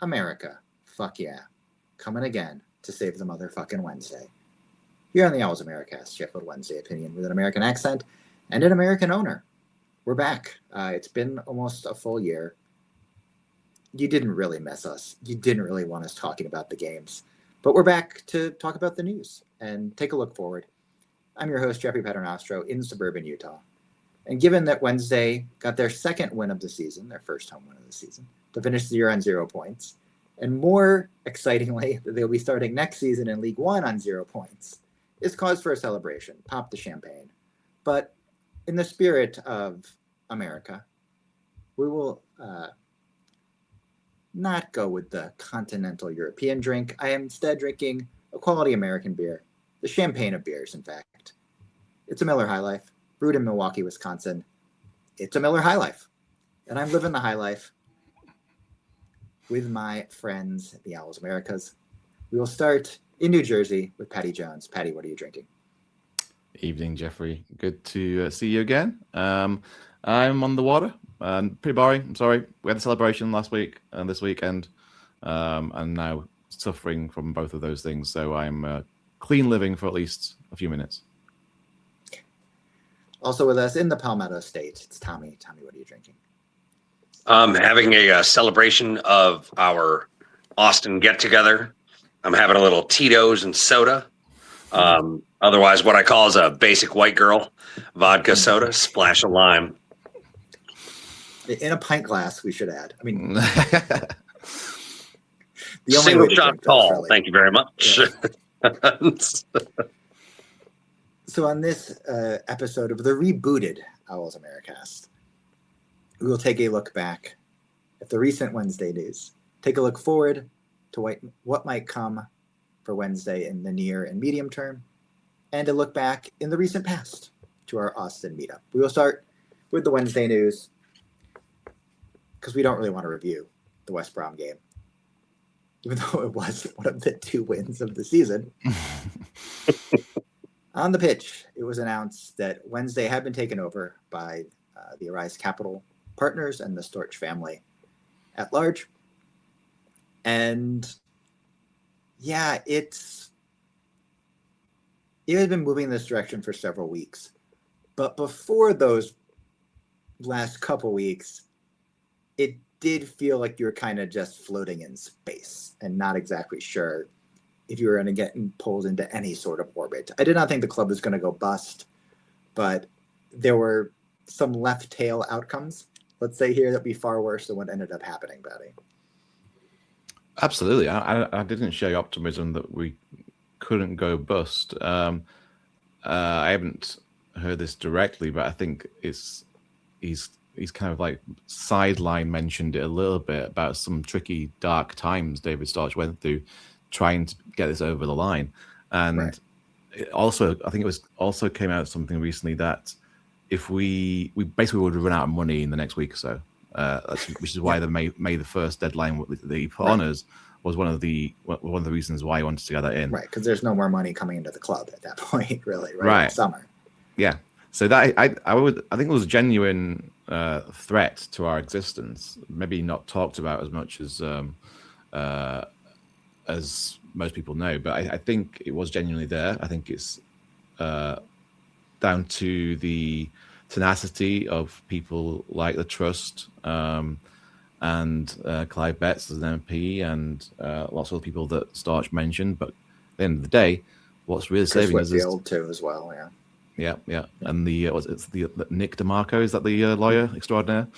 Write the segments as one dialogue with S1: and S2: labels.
S1: America, fuck yeah, coming again to save the motherfucking Wednesday. Here on the Owls Americast, Sheffield Wednesday opinion with an American accent and an American owner. We're back. It's been almost a full year. You didn't really miss us. You didn't really want us talking about the games. But we're back to talk about the news and take a look forward. I'm your host, Jeffrey Paternostro, in suburban Utah. And given that Wednesday got their second win of the season, their first home win of the season, to finish the year on 0 points, and more excitingly, that they'll be starting next season in League One on 0 points, is cause for a celebration. Pop the champagne. But in the spirit of America, we will not go with the continental European drink. I am instead drinking a quality American beer, the champagne of beers, in fact. It's a Miller High Life, brewed in Milwaukee, Wisconsin. It's a Miller High Life, and I'm living the high life with my friends, the Owls Americas. We will start in New Jersey with Patty Jones. Patty, what are you drinking?
S2: Evening, Jeffrey. Good to see you again. I'm on the water. Pretty boring. I'm sorry. We had a celebration last week and this weekend. And now suffering from both of those things. So I'm clean living for at least a few minutes.
S1: Also with us in the Palmetto State, it's Tommy. Tommy, what are you drinking?
S3: Having a celebration of our Austin get-together. I'm having a little Tito's and soda. Otherwise, what I call is a basic white girl vodka soda, splash of lime.
S1: In a pint glass, we should add. I mean,
S3: single shot tall. Really. Thank you very much. Yeah.
S1: So on this episode of the rebooted Owls Americast, we will take a look back at the recent Wednesday news, take a look forward to what might come for Wednesday in the near and medium term, and a look back in the recent past to our Austin meetup. We will start with the Wednesday news because we don't really want to review the West Brom game, even though it was one of the 2 wins of the season. On the pitch, it was announced that Wednesday had been taken over by the Arise Capital partners and the Storch family at large. And yeah, it had been moving in this direction for several weeks. But before those last couple weeks, it did feel like you were kind of just floating in space and not exactly sure if you were going to get pulled into any sort of orbit. I did not think the club was going to go bust, but there were some left tail outcomes, let's say here, that would be far worse than what ended up happening, Patty.
S2: Absolutely. I didn't share optimism that we couldn't go bust. I haven't heard this directly, but I think he's kind of like sideline mentioned it a little bit about some tricky, dark times David Storch went through trying to get this over the line. And right. I think it was also came out something recently that if we basically would run out of money in the next week or so, which is why the May the 1st deadline that he put on us was one of the reasons why he wanted to get that in.
S1: Right, because there's no more money coming into the club at that point, really, right? Summer.
S2: Yeah. So that I think it was a genuine threat to our existence. Maybe not talked about as much as most people know, but I think it was genuinely there. I think it's down to the tenacity of people like the Trust and Clive Betts as an MP and lots of other people that Storch mentioned. But at the end of the day, what's really saving us is
S1: too as well.
S2: Yeah. And the Nick DeMarco, is that the lawyer extraordinaire?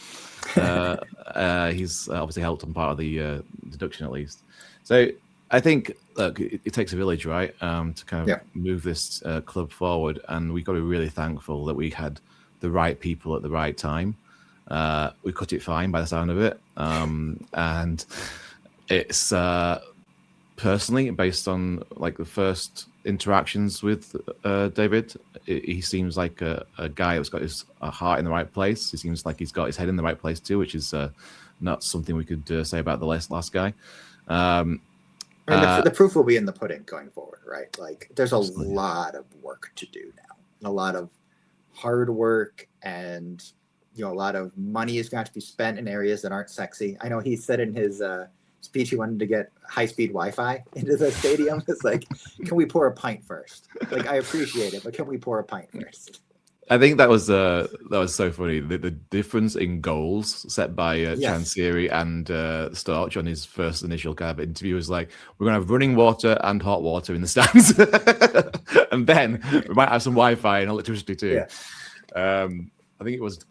S2: He's obviously helped on part of the deduction at least. So I think, look, it takes a village, right, to kind of move this club forward, and we've got to be really thankful that we had the right people at the right time. We cut it fine by the sound of it, and it's personally based on like the first interactions with David. He seems like a guy that's got his heart in the right place. He seems like he's got his head in the right place too, which is not something we could say about the last guy.
S1: The proof will be in the pudding going forward, right? Like, there's a lot of work to do now, a lot of hard work, and a lot of money is going to be spent in areas that aren't sexy. I know he said in his speech he wanted to get high-speed Wi-Fi into the stadium. It's like, can we pour a pint first? Like, I appreciate it, but can we pour a pint first?
S2: I think that was so funny. The difference in goals set by Chansiri and Storch on his first initial kind of interview was like, we're gonna have running water and hot water in the stands, and then we might have some Wi-Fi and electricity too. Yeah. I think I was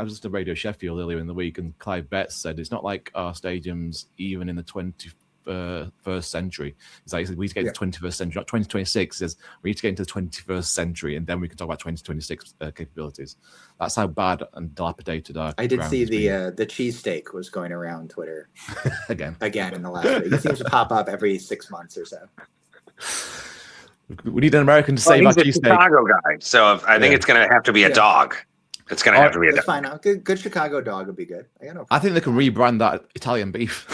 S2: just at Radio Sheffield earlier in the week, and Clive Betts said it's not like our stadiums even in the 21st century. It's like we need to get into the 21st century, not 2026. It says we need to get into the 21st century, and then we can talk about 2026 capabilities. That's how bad and dilapidated our.
S1: I did see the cheesesteak was going around Twitter
S2: again
S1: in the last week. It seems to pop up every 6 months or so.
S2: We need an American to save our cheesesteak.
S3: He's a Chicago guy, so I think it's going to have to be a dog. It's going to have to be a dog.
S1: Fine. Good Chicago dog would be good.
S2: I think they can rebrand that Italian beef.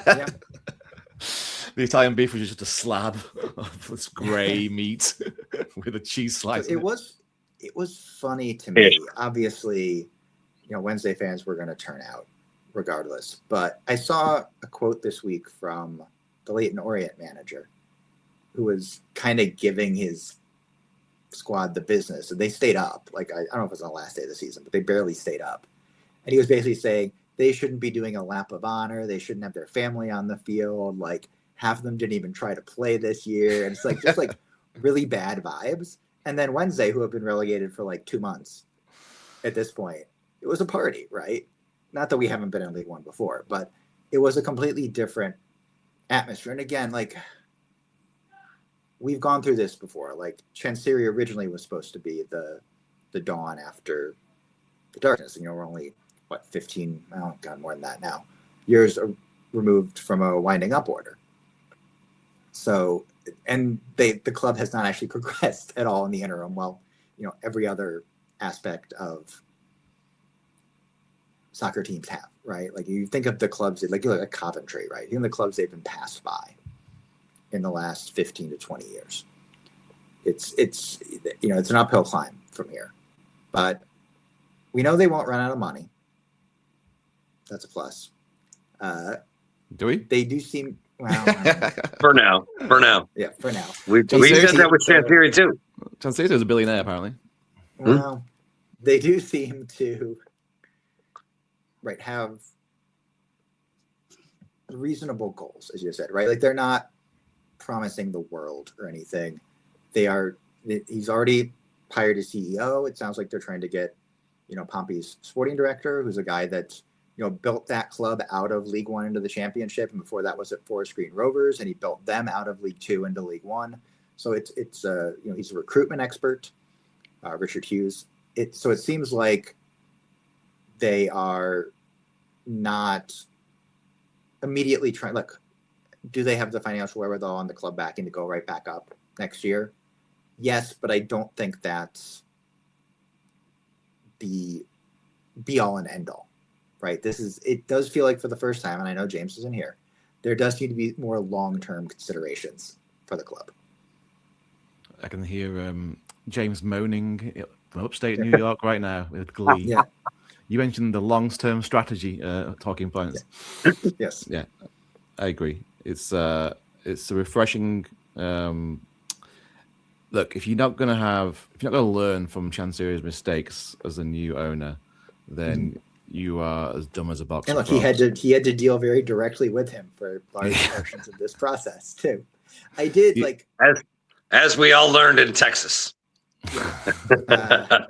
S1: Yeah.
S2: The Italian beef was just a slab of this grey meat with a cheese slice.
S1: It was funny to me. Obviously, Wednesday fans were going to turn out regardless. But I saw a quote this week from the Leyton Orient manager, who was kind of giving his squad the business, and they stayed up. Like, I don't know if it was on the last day of the season, but they barely stayed up. And he was basically saying they shouldn't be doing a lap of honor. They shouldn't have their family on the field. Like, half of them didn't even try to play this year. And it's like just like really bad vibes. And then Wednesday, who have been relegated for like 2 months at this point, it was a party, right? Not that we haven't been in League One before, but it was a completely different atmosphere. And again, like, we've gone through this before. Like, Chansiri originally was supposed to be the dawn after the darkness. And we're only, 15, oh God, more than that now, years removed from a winding up order. So, and the club has not actually progressed at all in the interim. Well, every other aspect of soccer teams have, right? Like, you think of the clubs, like you look at Coventry, right? Even the clubs they've been passed by in the last 15 to 20 years. It's an uphill climb from here, but we know they won't run out of money. That's a plus.
S2: Do we?
S1: They do seem, well,
S3: for now.
S1: Yeah, for now.
S3: We said that with Chansiri too.
S2: Chansiri is a billionaire, apparently.
S1: Well, they do seem to have reasonable goals, as you said, right? Like, they're not promising the world or anything. He's already hired a CEO. It sounds like they're trying to get, Pompey's sporting director, who's a guy that, built that club out of League One into the championship. And before that was at Forest Green Rovers, and he built them out of League Two into League One. So it's he's a recruitment expert, Richard Hughes. So it seems like they are not immediately trying, look, do they have the financial wherewithal on the club backing to go right back up next year? Yes, but I don't think that's the be all and end all, right? It does feel like for the first time, and I know James isn't here, there does need to be more long-term considerations for the club.
S2: I can hear James moaning from upstate New York right now with glee.
S1: Yeah.
S2: You mentioned the long-term strategy talking points.
S1: Yeah. Yes.
S2: Yeah, I agree. It's a refreshing look. If you're not going to learn from Chansiri's mistakes as a new owner, then you are as dumb as a box.
S1: And look, he had to deal very directly with him for large portions of this process too. I did
S3: as we all learned in Texas.
S1: Yeah.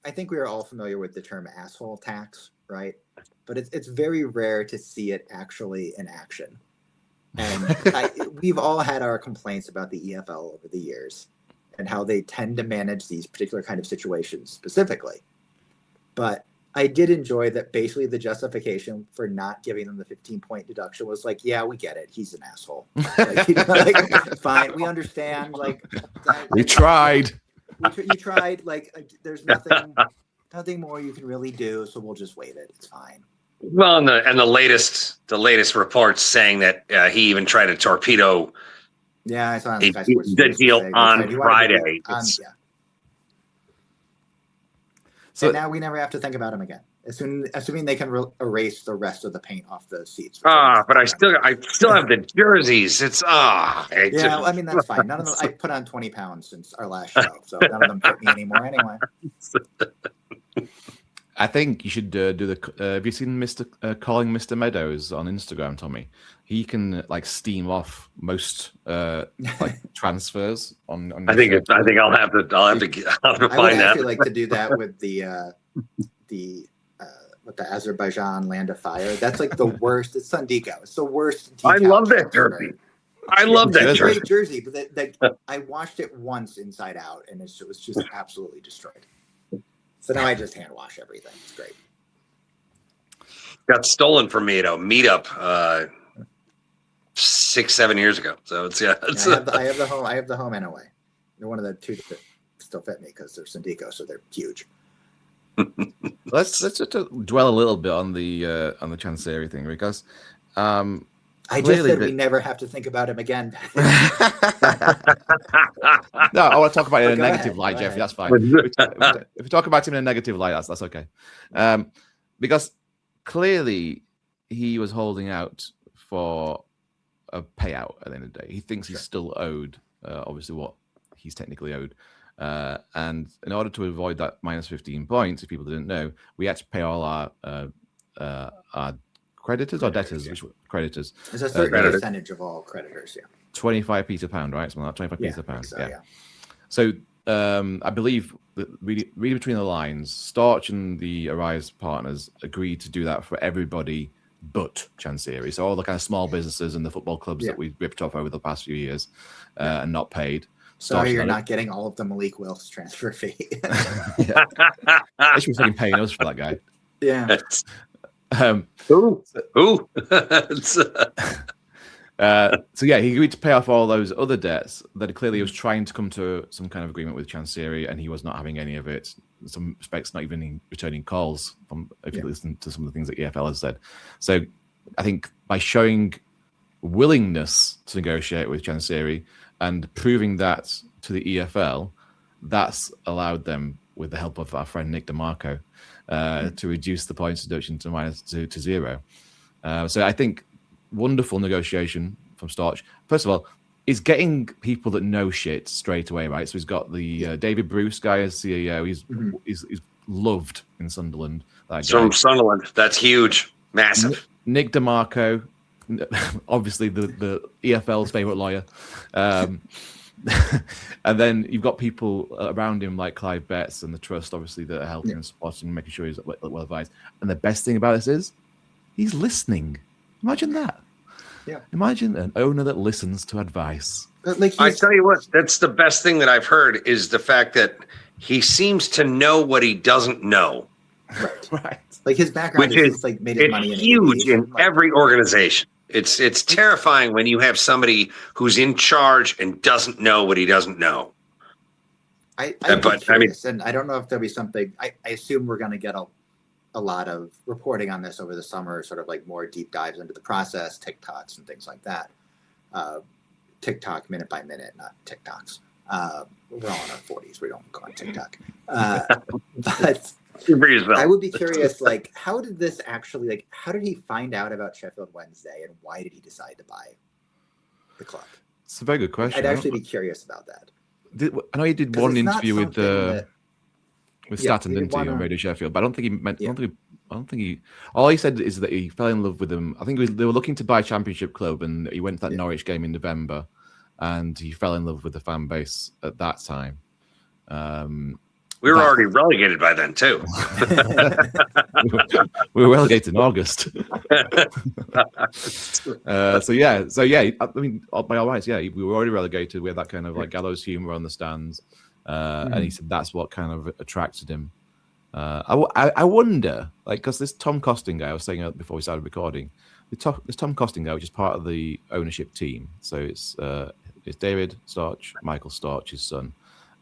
S1: I think we are all familiar with the term asshole tax, right? But it's very rare to see it actually in action. And we've all had our complaints about the EFL over the years and how they tend to manage these particular kind of situations specifically. But I did enjoy that basically the justification for not giving them the 15-point deduction was like, yeah, we get it. He's an asshole. Fine. We understand.
S2: We tried.
S1: You tried. There's nothing more you can really do. So we'll just waive it. It's fine.
S3: Well, and the latest reports saying that he even tried to torpedo.
S1: Yeah, I saw
S3: the deal on Friday.
S1: Yeah. So now we never have to think about him again. assuming they can erase the rest of the paint off the seats.
S3: But I still have the jerseys. It's
S1: yeah. I mean, that's fine. None of them. I put on 20 pounds since our last show, so none of them fit me anymore. Anyway.
S2: I think you should do the. Have you seen Mr. Calling Mr. Meadows on Instagram, Tommy? He can like steam off most like transfers on
S3: I think I'll have to find that.
S1: I would actually like to do that with the Azerbaijan Land of Fire. That's like the worst. It's Sandiko. It's the worst.
S3: I love that jersey. I love that
S1: jersey.
S3: jersey.
S1: Great jersey, but I washed it once inside out, and it was just absolutely destroyed. So now I just hand wash everything. It's great.
S3: Got stolen from me at a meetup 6-7 years ago. So it's
S1: I have the home and away. They're one of the two that still fit me because they're Sandiko, so they're huge.
S2: Let's just dwell a little bit on the Chansiri thing, because
S1: I just said we never have to think about him again.
S2: No, I want to talk about it in a negative light, Jeffrey. That's fine. If we talk about him in a negative light, that's okay. Because clearly he was holding out for a payout at the end of the day. He thinks he's still owed, obviously, what he's technically owed. And in order to avoid that minus 15 points, if people didn't know, we had to pay all our creditors or debtors? Which creditors?
S1: It's a certain percentage of all creditors, yeah.
S2: 25p a pound, right? Something like 25p a pound.
S1: So, yeah.
S2: So I believe that reading between the lines, Storch and the Arise partners agreed to do that for everybody but Chansiri. So all the kind of small businesses and the football clubs that we've ripped off over the past few years and not paid.
S1: Sorry, you're not getting all of the Malik Wilkes transfer fee.
S2: They should be fucking paying us for that guy.
S1: Yeah.
S2: So yeah, he agreed to pay off all those other debts that clearly he was trying to come to some kind of agreement with Chansiri, and he was not having any of it. In some respects, not even returning calls from, if you listen to some of the things that EFL has said. So I think by showing willingness to negotiate with Chansiri and proving that to the EFL, that's allowed them, with the help of our friend Nick DeMarco, to reduce the points deduction to zero. So I think wonderful negotiation from Storch. First of all, he's getting people that know shit straight away, right? So he's got the David Bruce guy as CEO. He's loved in Sunderland.
S3: From Sunderland, that's huge, massive.
S2: Nick DeMarco, obviously the EFL's favorite lawyer. And then you've got people around him like Clive Betts and the trust, obviously, that are helping and supporting and making sure he's well advised. And the best thing about this is he's listening. Imagine that. Yeah. Imagine an owner that listens to advice.
S3: I tell you what, that's the best thing that I've heard is the fact that he seems to know what he doesn't know.
S1: Right. Like his background is like made his money
S3: huge in every organization. It's terrifying when you have somebody who's in charge and doesn't know what he doesn't know.
S1: I mean, I don't know if there'll be something. I assume we're going to get a lot of reporting on this over the summer, sort of like more deep dives into the process, TikToks and things like that. TikTok minute by minute, not TikToks. We're all in our 40s. We don't go on TikTok. But I would be curious, like, how did this actually, like, how did he find out about Sheffield Wednesday and why did he decide to buy the club?
S2: It's a very good question.
S1: I'd actually be curious about that.
S2: I know he did one interview with Staten, didn't he, on Radio Sheffield? But I don't think he meant. I don't think he. All he said is that he fell in love with them. I think they were looking to buy a Championship club, and he went to that Norwich game in November, and he fell in love with the fan base at that time.
S3: We were already relegated by then too.
S2: We were relegated in August. So yeah. I mean, by all rights, we were already relegated. We had that kind of like gallows humor on the stands, and he said that's what kind of attracted him. I wonder, like, because this Tom Costin guy, I was saying before we started recording, this Tom Costin guy, which is part of the ownership team. So it's David Storch, Michael Storch, his son,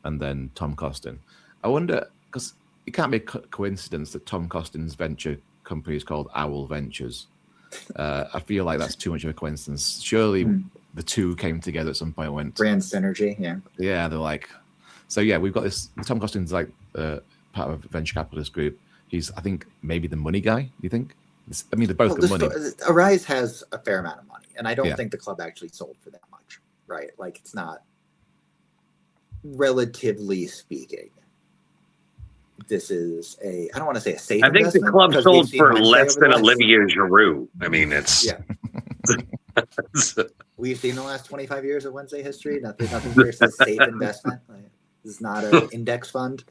S2: and then Tom Costin. I wonder, because it can't be a coincidence that Tom Costin's venture company is called Owl Ventures. I feel like that's too much of a coincidence. Surely the two came together at some point and went...
S1: Brand synergy, yeah.
S2: Yeah, they're like... So yeah, we've got this... Tom Costin's like part of a venture capitalist group. He's, I think, maybe the money guy. You think? I mean, they're both good money.
S1: Arise has a fair amount of money, and I don't
S2: Yeah.
S1: think the club actually sold for that much, right? Like, it's not, relatively speaking, this is I don't want to say a safe
S3: I think the
S1: investment,
S3: club
S1: 'cause
S3: sold
S1: we've seen
S3: for
S1: Wednesday
S3: less
S1: over the
S3: than
S1: last-
S3: Olivier Giroud. I mean, it's
S1: Yeah. We've seen the last 25 years of Wednesday history. Nothing here says safe investment. Like, this is not an index fund.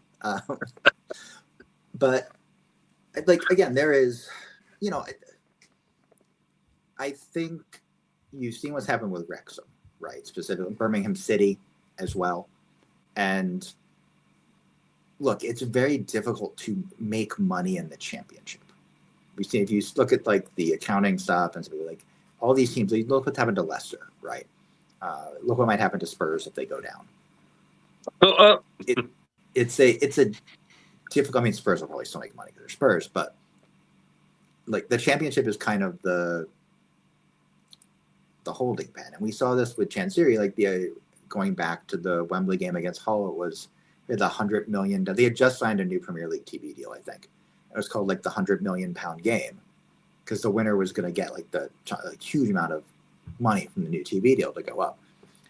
S1: But like, again, there is, I think you've seen what's happened with Wrexham, right? Specifically Birmingham City as well. And look, it's very difficult to make money in the championship. We see, if you look at like the accounting stuff and something like all these teams, look what's happened to Leicester, right? Look what might happen to Spurs if they go down. It's a difficult. I mean, Spurs will probably still make money because they're Spurs, but like the championship is kind of the holding pen, and we saw this with Chansiri. Like going back to the Wembley game against Hull, it was the $100 million. They had just signed a new Premier League TV deal, I think. It was called like the £100 million game, because the winner was going to get like the huge amount of money from the new TV deal to go up,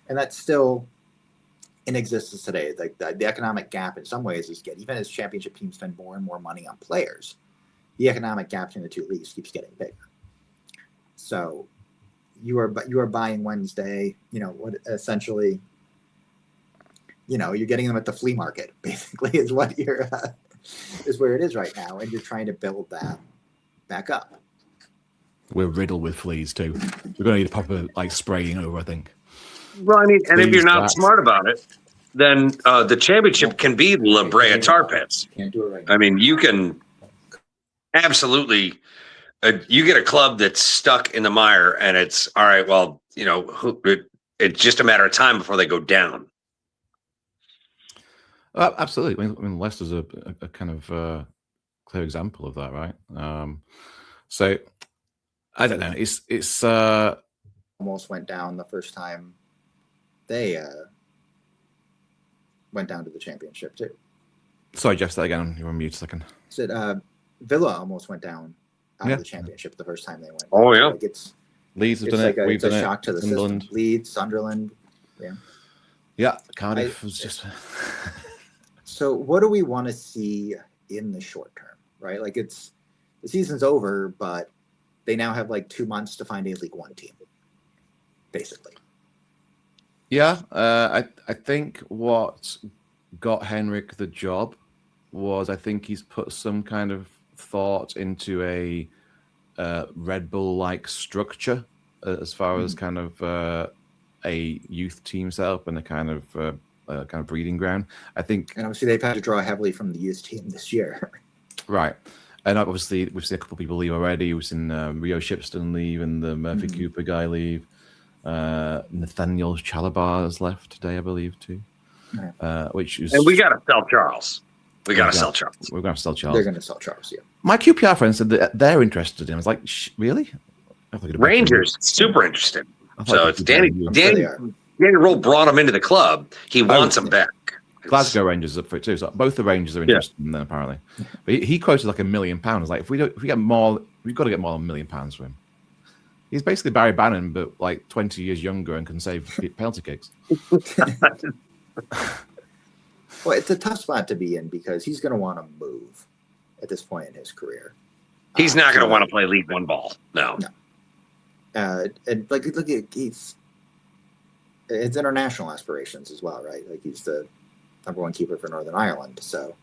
S1: and that's still in existence today. Like the economic gap in some ways is even as championship teams spend more and more money on players, the economic gap between the two leagues keeps getting bigger. So you are buying Wednesday, what essentially, you're getting them at the flea market, basically, is what is where it is right now, and you're trying to build that back up.
S2: We're riddled with fleas too. We're going to need a proper spraying over, I think.
S3: well, I mean, and if you're not
S2: Rats.
S3: smart about it, then the championship can be La Brea Tar Pits.
S1: Can't do it right now.
S3: I mean, you can absolutely. You get a club that's stuck in the mire, and it's all right. Well, it's just a matter of time before they go down.
S2: Absolutely. I mean, Leicester's a kind of clear example of that, right? So I don't know. It's
S1: Almost went down the first time they went down to the championship too.
S2: Sorry, Jeff, say that again. You're on mute a second.
S1: Said Villa almost went down out
S2: Yeah.
S1: of the championship the first time they went.
S3: Oh, yeah.
S1: Like
S2: Leeds have
S1: it's
S2: done
S1: like
S2: it. We've
S1: it's a
S2: done
S1: shock
S2: it.
S1: to the
S2: Sunderland.
S1: system. Leeds, Sunderland.
S2: Yeah, Cardiff was just.
S1: So what do we want to see in the short term, right? Like the season's over, but they now have like 2 months to find a League One team, basically.
S2: Yeah, I think what got Henrik the job was I think he's put some kind of thought into a Red Bull-like structure as far as kind of a youth team setup and a kind of breeding ground. I think,
S1: And obviously they've had to draw heavily from the youth team this year.
S2: right. And obviously we've seen a couple of people leave already. We've seen Rio Shipston leave and the Murphy Cooper guy leave. Nathaniel Chalabar has left today, I believe, too. Which is,
S3: And we got to sell Charles. We got to sell Charles.
S2: We're going to sell Charles.
S1: They're going to sell Charles, yeah.
S2: My QPR friend said that they're interested in. I was like, really? I thought it'd be
S3: Rangers, super interested.
S2: I thought
S3: So
S2: it'd
S3: it's
S2: be
S3: Danny.
S2: better than you.
S3: Danny Roll brought him into the club. He wants him back.
S2: Glasgow Rangers up for it too. So both the Rangers are interested in them apparently. But he quoted like £1 million. Like if we get more, we've got to get more than £1 million for him. He's basically Barry Bannon, but like 20 years younger and can save penalty kicks.
S1: Well, it's a tough spot to be in because he's going to want to move at this point in his career.
S3: He's not going to want to play League One ball. No.
S1: And like, look at it's international aspirations as well, right? Like he's the #1 keeper for Northern Ireland, so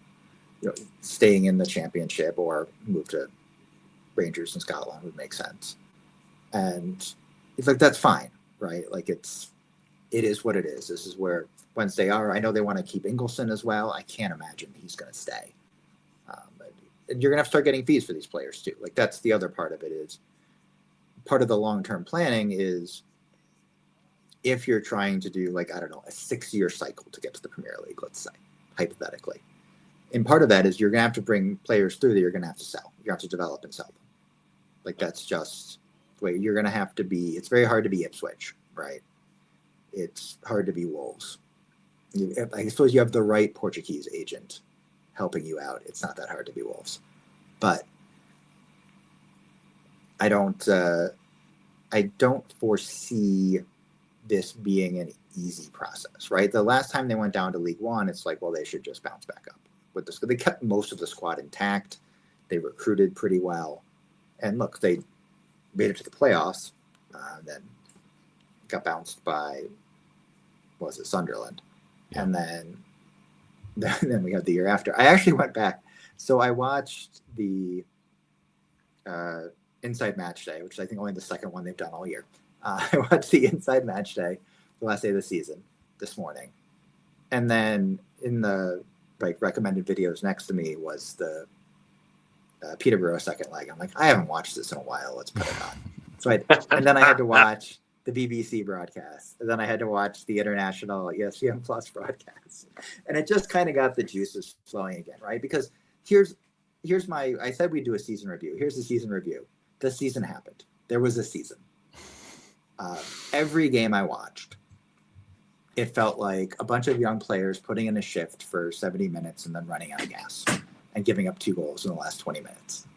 S1: staying in the championship or move to Rangers in Scotland would make sense. And it's like that's fine, right? Like it is what it is. This is where Wednesday are. I know they want to keep Ingolson as well. I can't imagine he's going to stay. And you're going to have to start getting fees for these players too. Like that's the other part of it is part of the long-term planning is if you're trying to do like, I don't know, a 6-year cycle to get to the Premier League, let's say, hypothetically. And part of that is you're going to have to bring players through that you're going to have to sell. You have to develop and sell them. Like that's just the way you're going to have to be. It's very hard to be Ipswich, right? It's hard to be Wolves. I suppose you have the right Portuguese agent helping you out. It's not that hard to be Wolves. But I don't foresee this being an easy process, right? The last time they went down to League One, it's like, well, they should just bounce back up with this. They kept most of the squad intact. They recruited pretty well, and look, they made it to the playoffs. Then got bounced by, what was it, Sunderland, and then we had the year after. I actually went back, so I watched the Inside Match Day, which is I think only the second one they've done all year. I watched the Inside Match Day, the last day of the season, this morning, and then in the recommended videos next to me was the Peterborough second leg. I'm like, I haven't watched this in a while. Let's put it on. So and then I had to watch the BBC broadcast, and then I had to watch the international ESPN Plus broadcast, and it just kind of got the juices flowing again, right? Because here's I said we'd do a season review. Here's the season review. The season happened. There was a season. Every game I watched, it felt like a bunch of young players putting in a shift for 70 minutes and then running out of gas and giving up 2 goals in the last 20 minutes.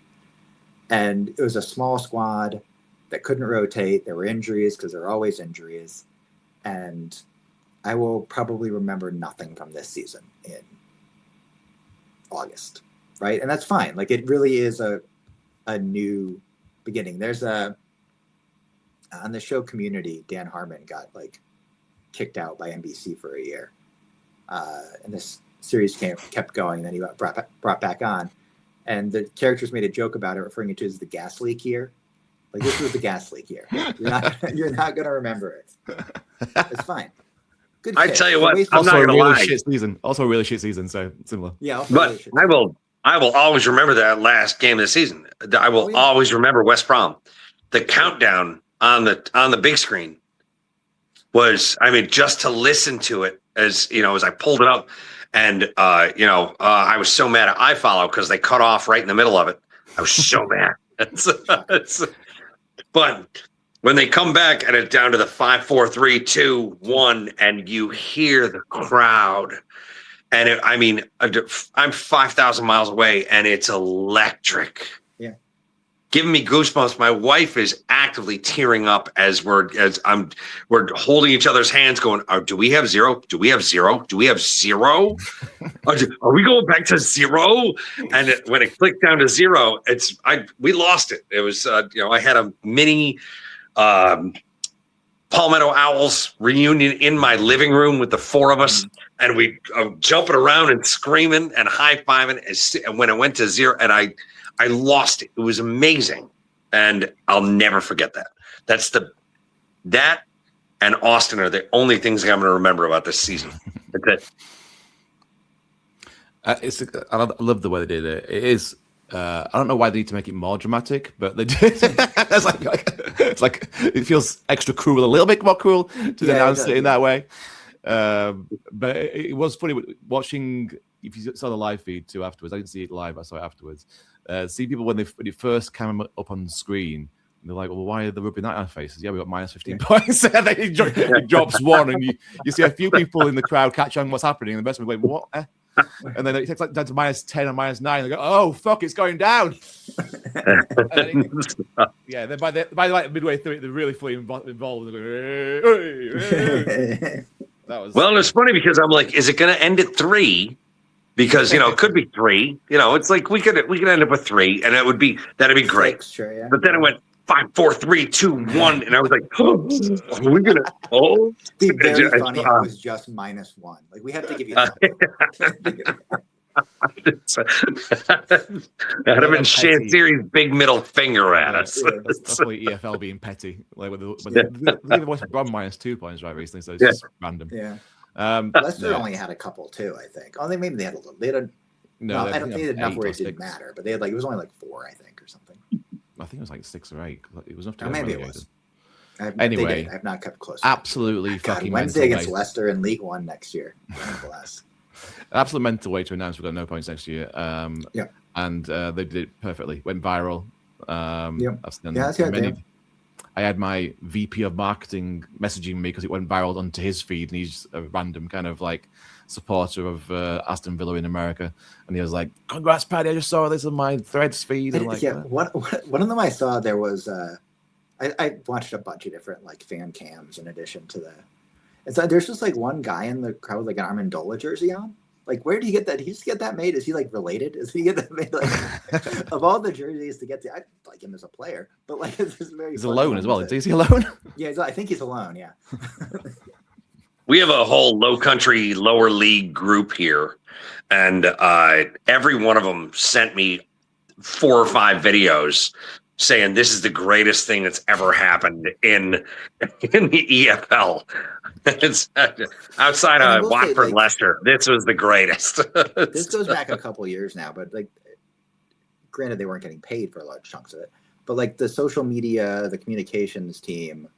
S1: And it was a small squad that couldn't rotate. There were injuries because there are always injuries. And I will probably remember nothing from this season in August, right? And that's fine. Like, it really is a new beginning. There's on the show Community, Dan Harmon got kicked out by NBC for a year. And this series kept going, and then he got brought back on. And the characters made a joke about it, referring it to as the gas leak year. Like, this was the gas leak year. You're not going to remember it. It's fine. Good.
S3: I tell you what, I'm
S2: also
S3: not
S2: a
S3: going to
S2: really
S3: lie.
S2: shit season. Also a really shit season. So similar.
S1: Yeah,
S3: But I will always remember that last game of the season. I will always remember West Brom. The countdown on the big screen was, I mean, just to listen to it as I pulled it up, and I was so mad at iFollow because they cut off right in the middle of it. I was so mad. But when they come back and it's down to the 5, 4, 3, 2, 1, and you hear the crowd, and I'm 5,000 miles away, and it's electric.
S1: Yeah,
S3: giving me goosebumps. My wife is actively tearing up as we're holding each other's hands, going, "Do we have zero? Do we have zero? Do we have zero? Are we going back to zero?" And when it clicked down to 0, we lost it. It was I had a mini Palmetto Owls reunion in my living room with the 4 of us, and we jumping around and screaming and high-fiving. And when it went to 0, and I lost it. It was amazing, and I'll never forget that. That and Austin are the only things I'm going to remember about this season. That's it.
S2: I love the way they did it. It is. I don't know why they need to make it more dramatic, but they did. It's like it feels extra cruel, a little bit more cruel to announce it in that way. But it was funny watching. If you saw the live feed too afterwards, I didn't see it live. I saw it afterwards. See people when it first came up on screen, and they're like, "Well, why are they rubbing that in our faces?" Yeah, we got minus 15 points. And then it drops 1, and you see a few people in the crowd catch on what's happening, and the rest of them are going, "What?" And then it takes down to minus 10 or minus 9. They go, "Oh fuck, it's going down." Then by midway through it, they're really fully involved. They're going,
S3: Well, it's funny because I'm like, is it going to end at 3? Because it could be 3. It's like we could end up with 3, and that'd be great.
S1: 6, sure, yeah.
S3: But then it went 5, 4, 3, 2, 1, and I was like, "Oh, are we gonna?" Oh,
S1: it'd be very funny if it was just minus 1. Like, we have to give you.
S3: That'd have been Shanziri's big middle finger at us.
S2: That's probably EFL being petty. Like with the West Brom minus 2 points right recently, so it's just random.
S1: Yeah. Leicester only had a couple too, I think. Oh, maybe they had a little. They had I don't think they had enough where it didn't matter, but they had it was only like 4, I think, or something.
S2: I think it was like 6 or 8. It was enough to.
S1: Maybe it was.
S2: Anyway,
S1: I've not kept close.
S2: Absolutely fucking
S1: Wednesday against Leicester in League One next year.
S2: An absolute mental way to announce we've got no points next year. And they did it perfectly. Went viral.
S1: That's good.
S2: I had my VP of marketing messaging me because it went viral onto his feed, and he's a random kind of like supporter of Aston Villa in America, and he was like, "Congrats, Paddy! I just saw this on my Threads feed." And like,
S1: yeah, one of them I saw, there was I watched a bunch of different like fan cams in addition to the. And so there's just like one guy in the crowd with like an Amendola jersey on. Like, where did he get that? Did he just get that made? Is he like related? Is he get that made? Like, of all the jerseys to get to, I like him as a player, but like it's just very.
S2: He's alone as well. Is he alone?
S1: Yeah, I think he's alone. Yeah.
S3: We have a whole low country, lower league group here, and every one of them sent me 4 or 5 videos saying this is the greatest thing that's ever happened in the EFL. It's outside of Watford, like, Leicester. This was the greatest.
S1: This goes back a couple of years now, but like, granted, they weren't getting paid for large chunks of it. But like the social media, the communications team,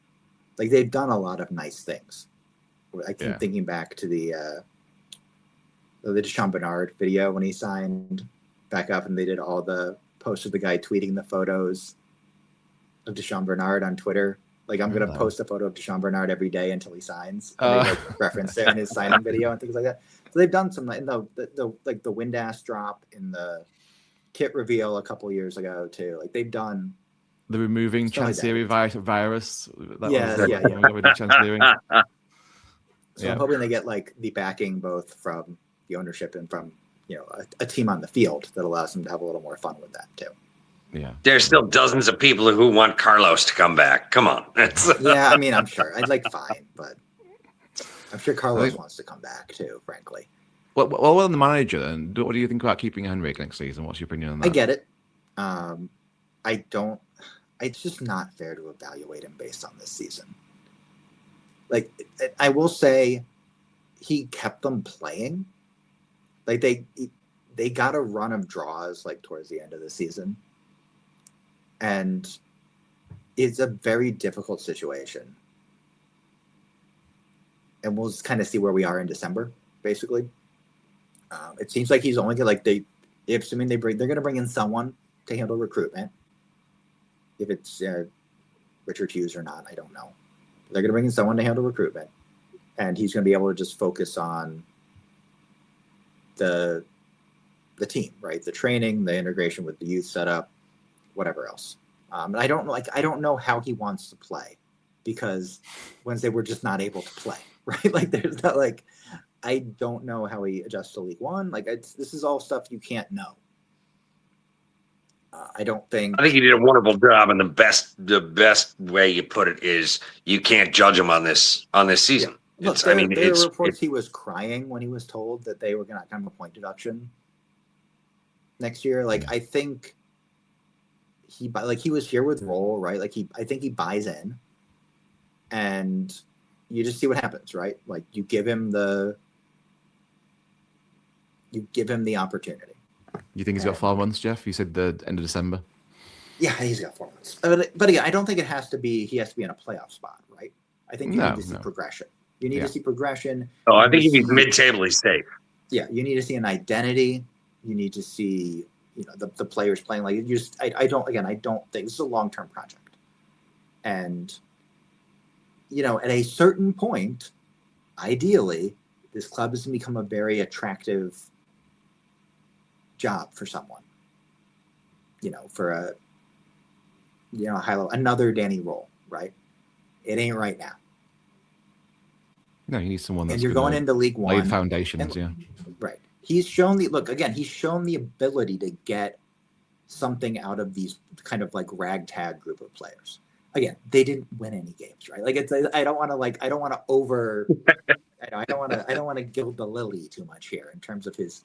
S1: like they've done a lot of nice things. I keep thinking back to the Deshaun Bernard video when he signed back up, and they did all the posts of the guy tweeting the photos of Deshaun Bernard on Twitter. Like, I'm going to post a photo of Deshaun Bernard every day until he signs. And they like reference it in his signing video and things like that. So they've done some, like the Windass drop in the kit reveal a couple years ago too. Like they've done
S2: the removing Chancery virus.
S1: Yeah. So I'm hoping they get like the backing both from the ownership and from, you know, a team on the field that allows them to have a little more fun with that too.
S2: Yeah.
S3: There's still dozens of people who want Carlos to come back. Come on.
S1: Yeah, I mean, I'm sure. I'd like fine, but I'm sure Carlos wants to come back too, frankly.
S2: Well, on the manager then, what do you think about keeping Henrik next season? What's your opinion on that?
S1: I get it. It's just not fair to evaluate him based on this season. Like, I will say he kept them playing. Like they got a run of draws like towards the end of the season. And it's a very difficult situation. And we'll just kind of see where we are in December, basically. It seems like he's only they're going to bring in someone to handle recruitment. If it's Richard Hughes or not, I don't know. They're going to bring in someone to handle recruitment, and he's going to be able to just focus on the team, right? The training, the integration with the youth setup, whatever else. And I don't know how he wants to play, because Wednesday we're just not able to play, right? Like there's not I don't know how he adjusts to League One. Like this is all stuff you can't know. I think
S3: he did a wonderful job, and the best way you put it is you can't judge him on this season.
S1: Yeah. Look, there were reports he was crying when he was told that they were going to have a point deduction next year. Like I think he was here with Roll, right? Like I think he buys in, and you just see what happens, right? Like you give him the opportunity.
S2: You think he's got 4 months, Jeff? You said the end of December.
S1: Yeah, he's got 4 months. But again, I don't think he has to be in a playoff spot, right? I think you need to see progression. You need to see progression.
S3: Oh, I think if he's mid-table, he's safe.
S1: Yeah, you need to see an identity. You need to see, the players playing. Like I don't think this is a long-term project. And at a certain point, ideally, this club has become a very attractive job for someone, for a high level, another Danny Roll, right? It ain't right now.
S2: No, you need someone that's
S1: and you're going into League One.
S2: Lay foundations,
S1: Right. He's shown the ability to get something out of these kind of like ragtag group of players. Again, they didn't win any games, right? Like I don't want to gild the lily too much here in terms of his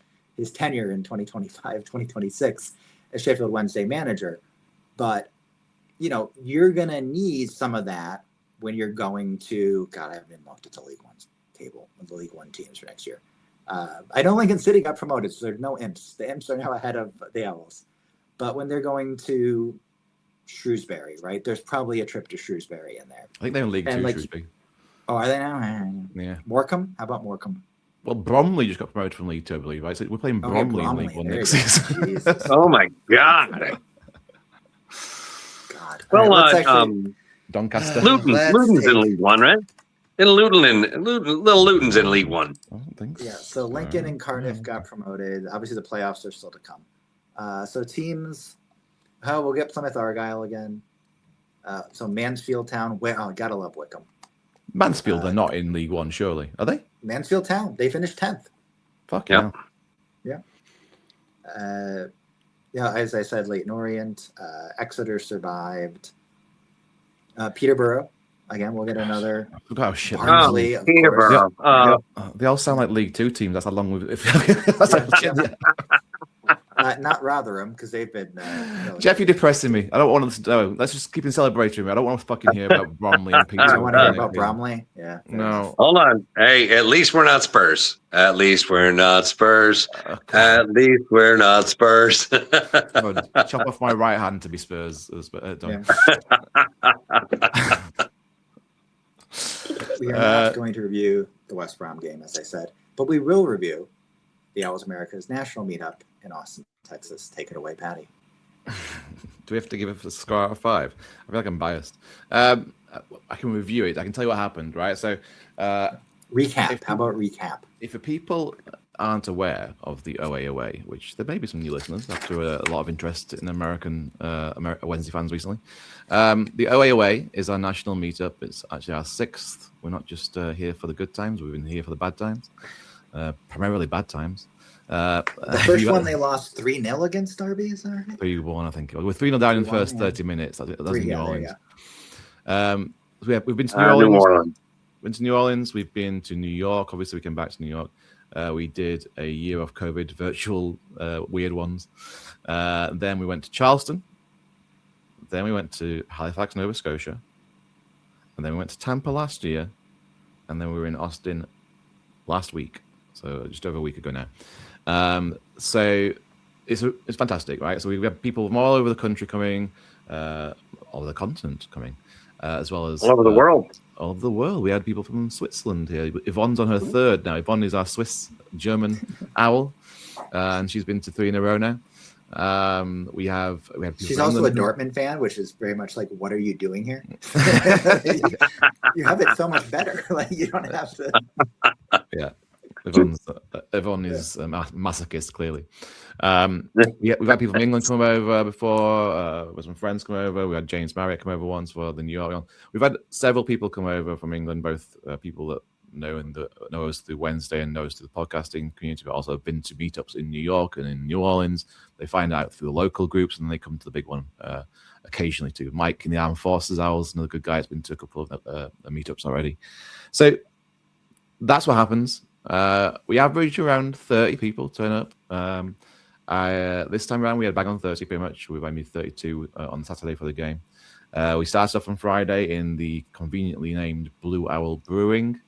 S1: tenure in 2025, 2026 as Sheffield Wednesday manager. But, you're going to need some of that when you're going to, God, I haven't even looked at the League One's table of the League One teams for next year. I know Lincoln City got promoted, so there's no Imps. The Imps are now ahead of the Owls. But when they're going to Shrewsbury, right, there's probably a trip to Shrewsbury in there.
S2: I think they're in League Two, Shrewsbury.
S1: Oh, are they now?
S2: Yeah.
S1: Morecambe? How about Morecambe?
S2: Well, Bromley just got promoted from League Two, I believe. Right? So we're playing Bromley in League One next season.
S3: Oh my God!
S1: God.
S3: Well,
S1: right,
S2: Doncaster.
S3: Luton's in League One, right? Little Luton's in League One.
S2: I don't think
S1: Yeah, so Lincoln and Cardiff got promoted. Obviously, the playoffs are still to come. So teams, we'll get Plymouth Argyle again. So Mansfield Town. Gotta love Wickham.
S2: Mansfield are not in League One, surely, are they?
S1: Mansfield Town. They finished 10th.
S2: Fuck
S3: Yep.
S2: yeah.
S1: Yeah, as I said, Leighton Orient. Exeter survived. Peterborough. Again, we'll get another.
S2: Oh shit!
S1: Barnsley, of
S3: Peterborough.
S2: They all sound like League Two teams. That's how long we've.
S1: Not Rotherham, because they've been.
S2: Jeff, you're depressing me. I don't want to. No, let's just keep in celebratory. I don't want to fucking hear about Bromley and Peterborough.
S1: I want to hear about Bromley. Yeah.
S2: No.
S3: Hold on. Hey, at least we're not Spurs. At least we're not Spurs. At least we're not Spurs.
S2: Chop off my right hand to be Spurs.
S1: Yeah. We are not going to review the West Brom game, as I said, but we will review the Owls America's national meetup in Austin, Texas. Take it away, Patty.
S2: Do we have to give it a score out of 5? I feel like I'm biased. I can review it. I can tell you what happened, right? So,
S1: recap. How about recap?
S2: If the people aren't aware of the OA away, which there may be some new listeners after a lot of interest in American Wednesday fans recently, the OA away is our national meetup. It's actually our 6th. We're not just here for the good times. We've been here for the bad times, primarily bad times.
S1: The first one they lost 3-0 against Derby, is that right?
S2: 3-1, I think. We're 3-0 down in the first 30 minutes. That's in New Orleans. We've been to New Orleans. Been to New Orleans. We've been to New York. Obviously, we came back to New York. We did a year of COVID virtual weird ones. Then we went to Charleston. Then we went to Halifax, Nova Scotia. And then we went to Tampa last year. And then we were in Austin last week. So just over a week ago now. So it's fantastic, right? So we have people from all over the country coming, all over the continent coming, as well as
S3: all over the world.
S2: All over the world. We had people from Switzerland here. Yvonne's on her 3rd now. Yvonne is our Swiss-German owl, and she's been to 3 in a row now. We have people.
S1: She's also a Dortmund fan, which is very much like, what are you doing here? You have it so much better. Like you don't have to.
S2: Yeah. Yvonne is a masochist, clearly. We've had people from England come over before. Some friends come over. We had James Marriott come over once for the New York one. We've had several people come over from England, both people that know us through Wednesday and know us through the podcasting community, but also been to meetups in New York and in New Orleans. They find out through the local groups, and then they come to the big one occasionally too. Mike in the Armed Forces Owls, another good guy, has been to a couple of meetups already. So that's what happens. We average around 30 people turn up. This time around, we had bang on 30 pretty much. We made 32 on Saturday for the game. We started off on Friday in the conveniently named Blue Owl Brewing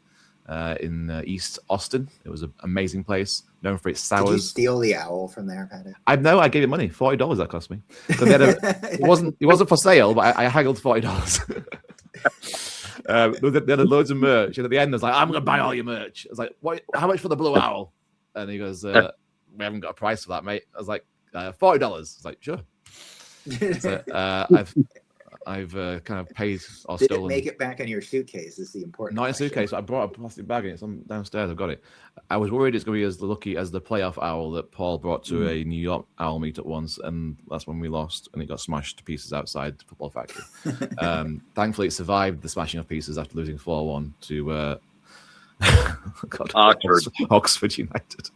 S2: in East Austin. It was an amazing place, known for its sours.
S1: Did you steal the owl from there, Patty?
S2: I gave it money. $40 that cost me. So it wasn't for sale, but I haggled $40. They had loads of merch, and at the end, I was like, "I'm going to buy all your merch." I was like, "What? How much for the Blue Owl?" And he goes, "We haven't got a price for that, mate." I was like, $40. I was like, "Sure." So, I've kind of paid or
S1: Did
S2: stolen.
S1: it make it back in your suitcase? Is the important.
S2: Not in a
S1: question.
S2: suitcase. I brought a plastic bag in it. It's downstairs. I've got it. I was worried it's going to be as lucky as the playoff owl that Paul brought to a New York owl meetup once, and that's when we lost, and it got smashed to pieces outside the football factory. Thankfully, it survived the smashing of pieces after losing 4-1 to Oxford United.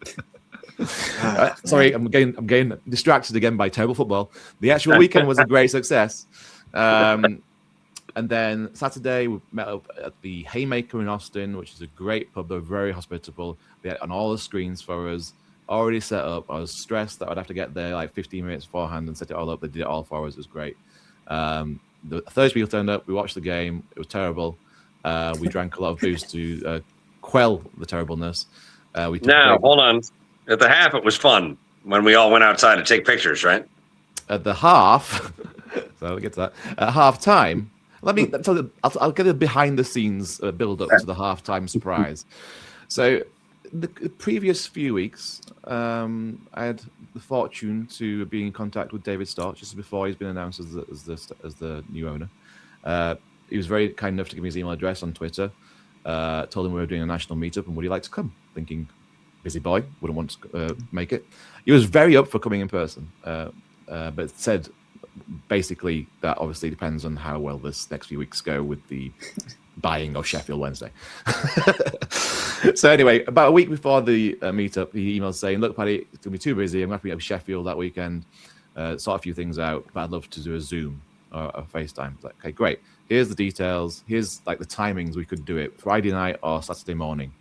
S2: Sorry, I'm getting distracted again by terrible football. The actual weekend was a great success. And then Saturday, we met up at the Haymaker in Austin, which is a great pub. They're very hospitable. They had on all the screens for us, already set up. I was stressed that I'd have to get there like 15 minutes beforehand and set it all up. They did it all for us. It was great. The Thursday people turned up. We watched the game. It was terrible. We drank a lot of booze to quell the terribleness.
S3: Hold on. At the half, it was fun when we all went outside to take pictures, right?
S2: At the half, so we'll get to that. At half time, let me tell you, I'll get a behind the scenes build up to the halftime surprise. So, the previous few weeks, I had the fortune to be in contact with David Storch just before he's been announced as the new owner. he was very kind enough to give me his email address on Twitter. Told him we were doing a national meetup and would he like to come? Thinking, busy boy, wouldn't want to make it. He was very up for coming in person, but said basically that obviously depends on how well this next few weeks go with the buying of Sheffield Wednesday. So anyway, about a week before the meetup, he emailed saying, look, Paddy, it's going to be too busy. I'm going to have to be at Sheffield that weekend, sort a few things out, but I'd love to do a Zoom or a FaceTime. It's like, okay, great. Here's the details. Here's like the timings we could do it, Friday night or Saturday morning.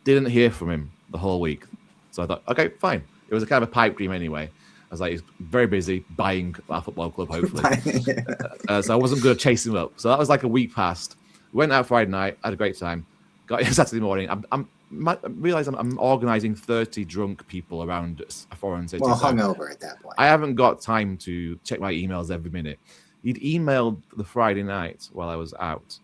S2: Didn't hear from him the whole week. So I thought, okay, fine. It was a kind of a pipe dream anyway. I was like, he's very busy buying our football club, hopefully. So I wasn't going to chase him up. So that was like a week past. We went out Friday night, had a great time. Got in Saturday morning. I realised I'm organising 30 drunk people around a foreign city.
S1: Well, hungover at that point.
S2: I haven't got time to check my emails every minute. He'd emailed the Friday night while I was out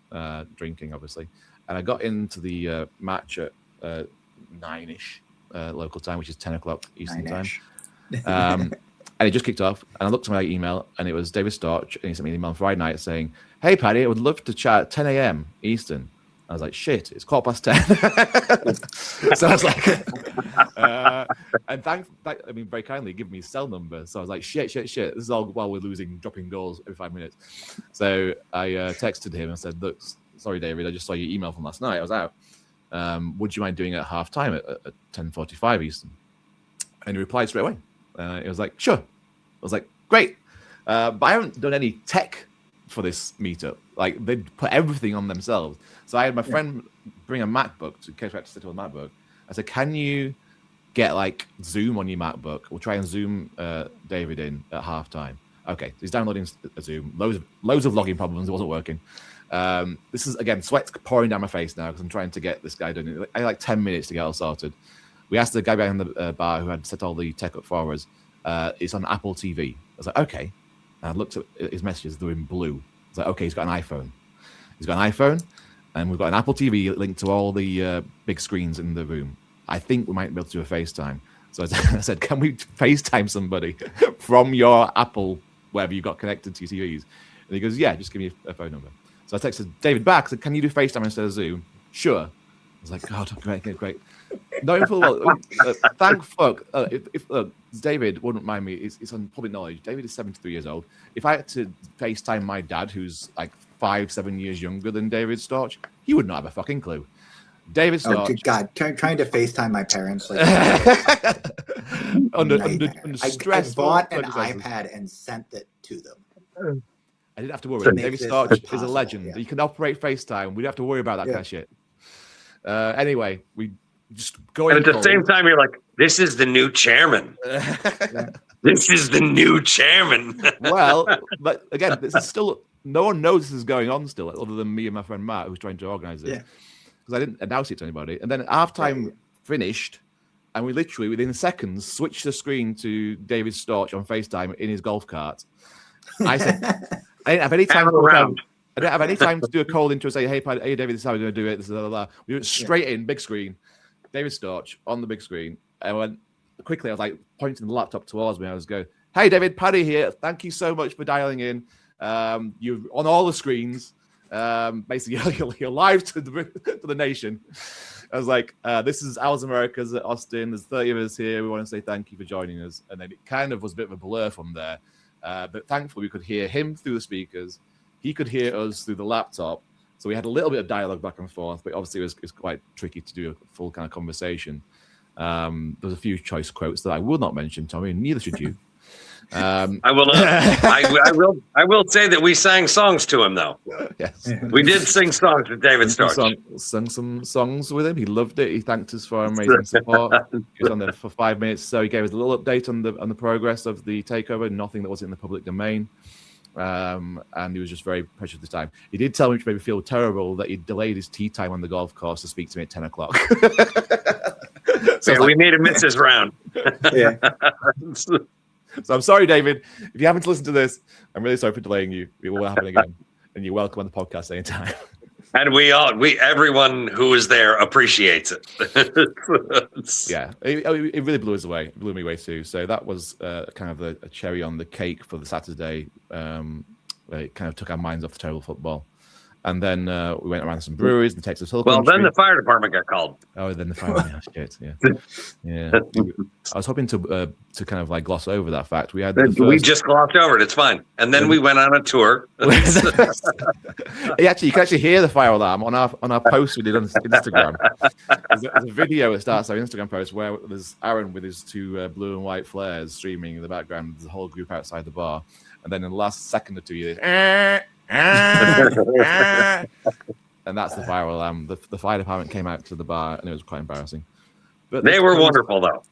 S2: drinking, obviously. And I got into the match at 9-ish local time, which is 10 o'clock Eastern time. And it just kicked off. And I looked at my email, and it was David Storch. And he sent me an email on Friday night saying, hey, Paddy, I would love to chat at 10 a.m. Eastern. I was like, shit, it's 10:15. So I was like, and I mean, very kindly give me his cell number. So I was like, shit. This is all while we're dropping goals every 5 minutes. So I texted him and said, look, sorry, David, I just saw your email from last night. I was out. Would you mind doing it at half time at 10:45 Eastern? And he replied straight away. It was like, sure. I was like, great. But I haven't done any tech for this meetup. Like, they put everything on themselves. So I had my friend bring a MacBook in case we had to sit on a MacBook. I said, can you get like Zoom on your MacBook? We'll try and Zoom David in at halftime. Okay, so he's downloading a Zoom. Loads of login problems. It wasn't working. This is, again, sweat's pouring down my face now because I'm trying to get this guy done. I had like 10 minutes to get all sorted. We asked the guy behind the bar who had set all the tech up for us. It's on Apple TV. I was like, okay. And I looked at his messages. They were in blue. I was like, okay, he's got an iPhone. He's got an iPhone. And we've got an Apple TV linked to all the big screens in the room. I think we might be able to do a FaceTime. So I said, can we FaceTime somebody from your Apple, wherever you got connected to your TVs? And he goes, yeah, just give me a phone number. So I texted David back. I said, can you do FaceTime instead of Zoom? Sure. I was like, God, great. Knowing full well, thank fuck. If David wouldn't mind me, it's on public knowledge. David is 73 years old. If I had to FaceTime my dad, who's like 5-7 years younger than David Storch, he would not have a fucking clue. David Storch.
S1: Oh, God, trying to FaceTime my parents. Like,
S2: under stress.
S1: I bought an iPad and sent it to them.
S2: I didn't have to worry. David Storch is a legend.
S1: Yeah.
S2: You can operate FaceTime. We don't have to worry about that kind of shit. Anyway, we just go.
S3: And at the same time, you're like, this is the new chairman. This is the new chairman.
S2: Well, but again, this is still, no one knows this is going on still, other than me and my friend Matt, who's trying to organize it. Because I didn't announce it to anybody. And then halftime finished, and we literally, within seconds, switched the screen to David Storch on FaceTime in his golf cart. I said, I didn't have any time to do a call intro and say, hey, David, this is how we're going to do it. This is blah, blah, blah. We went straight in, big screen, David Storch on the big screen. I went quickly, I was like pointing the laptop towards me. I was going, hey, David, Paddy here. Thank you so much for dialing in. You're on all the screens. Basically, you're live to the nation. I was like, this is Ours Americas at Austin. There's 30 of us here. We want to say thank you for joining us. And then it kind of was a bit of a blur from there. But thankfully, we could hear him through the speakers. He could hear us through the laptop. So we had a little bit of dialogue back and forth, but obviously it was quite tricky to do a full kind of conversation. There was a few choice quotes that I will not mention, Tommy, and neither should you.
S3: I will not. I will say that we sang songs to him, though.
S2: Yes,
S3: we did sing songs with David Storch.
S2: Sung some songs with him. He loved it. He thanked us for our amazing support. He was on there for 5 minutes, so he gave us a little update on the progress of the takeover. Nothing that was in the public domain. And he was just very precious of the time. He did tell me, which made me feel terrible, that he delayed his tea time on the golf course to speak to me at 10 o'clock.
S3: So we made him miss his round.
S1: Yeah.
S2: So I'm sorry, David. If you haven't listened to this, I'm really sorry for delaying you. It will happen again. And you're welcome on the podcast anytime.
S3: And everyone who was there appreciates it.
S2: Yeah, it really blew us away. It blew me away too. So that was kind of a cherry on the cake for the Saturday. It kind of took our minds off the terrible football. And then we went around some breweries in the Texas Hill
S3: Well,
S2: Country.
S3: then the fire department got called.
S2: Oh, then the fire. Shit, yeah. I was hoping to kind of like gloss over that fact. We had
S3: We just glossed over it. It's fine. And then we went on a tour.
S2: you can actually hear the fire alarm on our post we did on Instagram. There's a video that starts our Instagram post where there's Aaron with his two blue and white flares streaming in the background. There's a whole group outside the bar, and then in the last second or two, you hear and that's the fire alarm. The fire department came out to the bar, and it was quite embarrassing. But
S3: they were wonderful, though.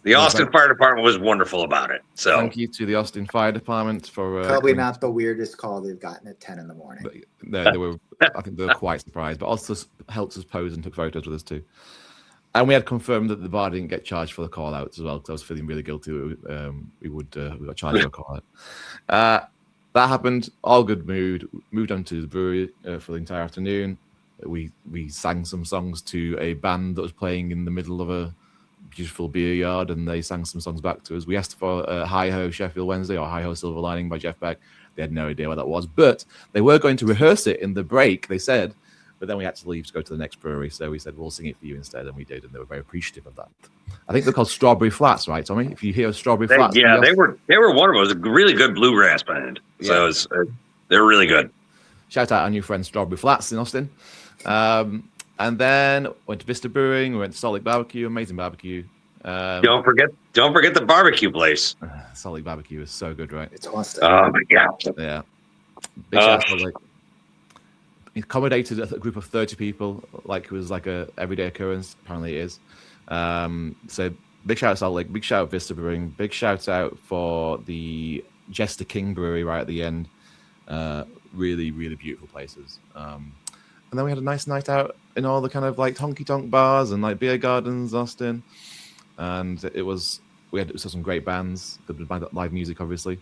S3: The Austin Fire Department was wonderful about it. So
S2: thank you to the Austin Fire Department for
S1: probably not the weirdest call they've gotten at 10 in the morning.
S2: They were, I think they were quite surprised, but also helped us pose and took photos with us too. And we had confirmed that the bar didn't get charged for the call outs as well, because I was feeling really guilty. We got charged for a call out. That happened. All good mood. Moved on to the brewery for the entire afternoon. We sang some songs to a band that was playing in the middle of a beautiful beer yard, and they sang some songs back to us. We asked for Hi Ho Sheffield Wednesday or Hi Ho Silver Lining by Jeff Beck. They had no idea what that was, but they were going to rehearse it in the break, they said. But then we had to leave to go to the next brewery, so we said we'll sing it for you instead, and we did, and they were very appreciative of that. I think they're called Strawberry Flats, right, Tommy? If you hear Strawberry Flats,
S3: they were wonderful. It was a really good bluegrass band, so they were really good.
S2: Shout out our new friend Strawberry Flats in Austin. And then went to Vista Brewing. We went to Salt Lake Barbecue, amazing barbecue.
S3: Don't forget the barbecue place.
S2: Salt Lake Barbecue is so good, right?
S1: It's Austin.
S3: Oh my god!
S2: Yeah. Big shout out to Salt Lake. Accommodated a group of 30 people, like it was like a everyday occurrence. Apparently it is. So big shout out to Salt Lake, big shout out Vista Brewing, big shout out for the Jester King Brewery right at the end. Really, really beautiful places. And then we had a nice night out in all the kind of like honky tonk bars and like beer gardens, Austin. And we saw some great bands, good live music, obviously.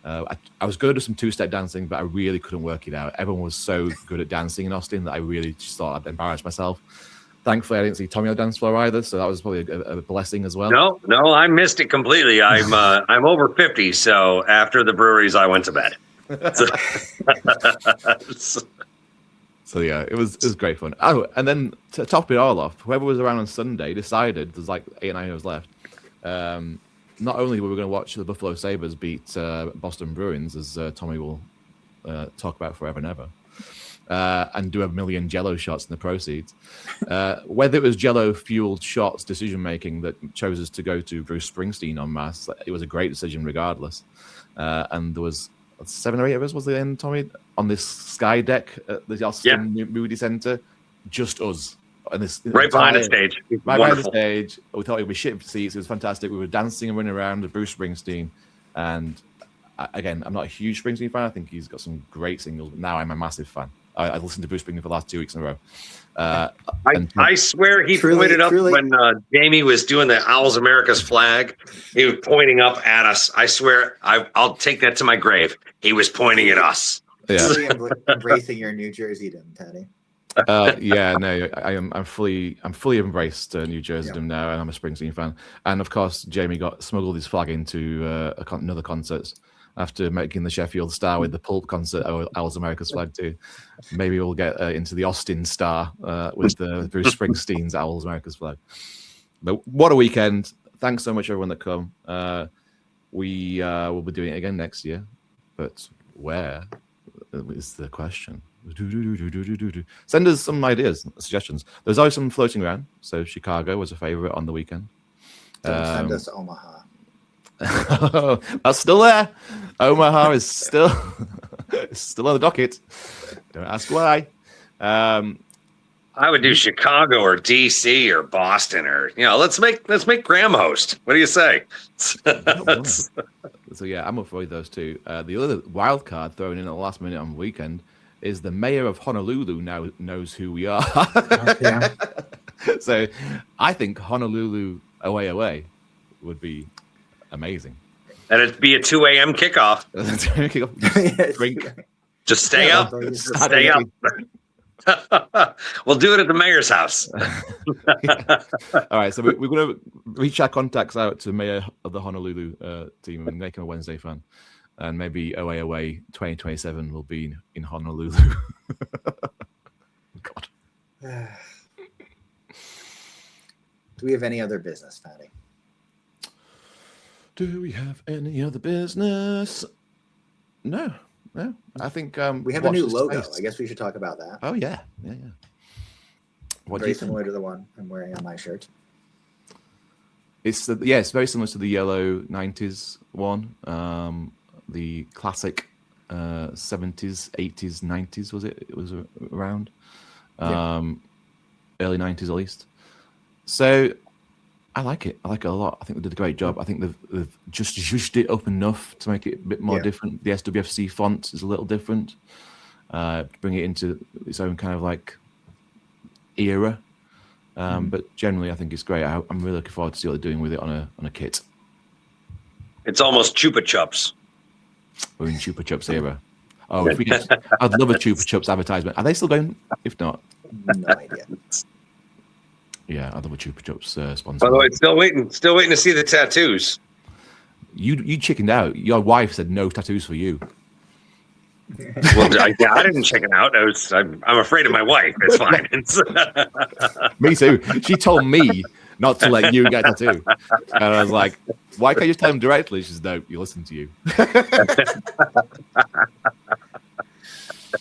S2: I was going to do some two-step dancing, but I really couldn't work it out. Everyone was so good at dancing in Austin that I really just thought I'd embarrass myself. Thankfully, I didn't see Tommy on the dance floor either, so that was probably a blessing as well.
S3: No, I missed it completely. I'm over 50, so after the breweries, I went to bed.
S2: So yeah, it was great fun. Oh, and then to top it all off, whoever was around on Sunday decided there's like 8 or 9 hours left. Not only were we going to watch the Buffalo Sabres beat Boston Bruins, as Tommy will talk about forever and ever, and do 1 million Jello shots in the proceeds. Whether it was Jello-fueled shots decision-making that chose us to go to Bruce Springsteen en masse, it was a great decision regardless. And there was 7 or 8 of us, was there in, Tommy, on this sky deck at the Austin Moody Center, just us. And this
S3: right behind the stage.
S2: Right behind the stage. We thought it would be shit seats. It was fantastic. We were dancing and running around with Bruce Springsteen. And again, I'm not a huge Springsteen fan. I think he's got some great singles, but now I'm a massive fan. I've listened to Bruce Springsteen for the last 2 weeks in a row.
S3: I swear he pointed up when Jamie was doing the Owls America's flag. He was pointing up at us. I swear, I'll take that to my grave. He was pointing at us.
S2: Yeah.
S1: Really embracing your New Jersey-dom, Teddy.
S2: I'm fully embraced New Jersey now, and I'm a Springsteen fan. And of course, Jamie got smuggled his flag into another concert after making the Sheffield Star with the Pulp concert, Owls America's flag too. Maybe we'll get into the Austin Star with Bruce Springsteen's Owls America's flag. But what a weekend! Thanks so much, everyone that come. We will be doing it again next year, but where is the question? Send us some ideas, suggestions. There's always some floating around. So Chicago was a favorite on the weekend.
S1: Don't send us Omaha.
S2: That's still there. Omaha is still on the docket. Don't ask why.
S3: I would do Chicago or DC or Boston or let's make Graham host. What do you say?
S2: So yeah, I'm up for those two. The other wild card thrown in at the last minute on the weekend is the mayor of Honolulu now knows who we are.
S1: Yeah.
S2: So I think Honolulu away would be amazing.
S3: And it'd be a 2 a.m. kickoff.
S2: Drink.
S3: Just stay up. Stay up. We'll do it at the mayor's house.
S2: All right, so we're going to reach our contacts out to the mayor of the Honolulu team and make him a Wednesday fan. And maybe away 2027 will be in Honolulu.
S1: we have any other business, Patty?
S2: Do we have any other business? No. I think
S1: we have a new logo.
S2: Space.
S1: I guess we should talk about that.
S2: Oh yeah. What
S1: Very
S2: do you
S1: similar
S2: think?
S1: to the one I'm wearing on my shirt.
S2: It's very similar to the yellow 90s one. The classic 70s, 80s, 90s was it? It was around. Early 90s at least. So I like it. I like it a lot. I think they did a great job. I think they've just zhushed it up enough to make it a bit more different. The SWFC font is a little different. Bring it into its own kind of like era. But generally, I think it's great. I'm really looking forward to see what they're doing with it on a kit.
S3: It's almost Chupa Chups.
S2: We're in Chupa Chups era. Oh, if we could, I'd love a Chupa Chups advertisement. Are they still going? If not,
S1: no idea.
S2: Yeah, I'd love a Chupa Chups sponsor.
S3: By the way, still waiting to see the tattoos.
S2: You chickened out. Your wife said no tattoos for you.
S3: Well, I didn't chicken out. I'm afraid of my wife. It's fine.
S2: Me too. She told me not to let you get a tattoo, and I was like, "Why can't you just tell him directly?" She says, "No, you listen to you."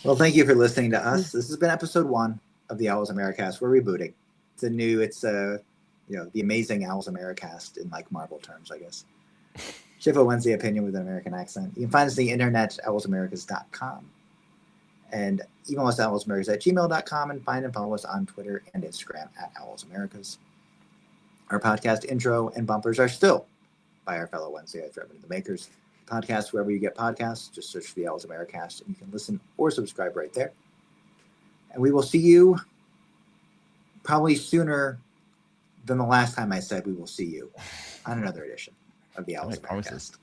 S1: Well, thank you for listening to us. This has been episode 1 of the Owls Americast. We're rebooting. It's the amazing Owls Americast in like Marvel terms, I guess. Sheffield Wednesday opinion with an American accent. You can find us on the internet, owlsamericas.com. And email us at owlsamericas@gmail.com and find and follow us on Twitter and Instagram at owlsamericas. Our podcast intro and bumpers are still by our fellow Wednesdayites revenue the makers. Podcast wherever you get podcasts, just search for the Owls Americast and you can listen or subscribe right there. And we will see you probably sooner than the last time I said we will see you on another edition of the Owls Americast.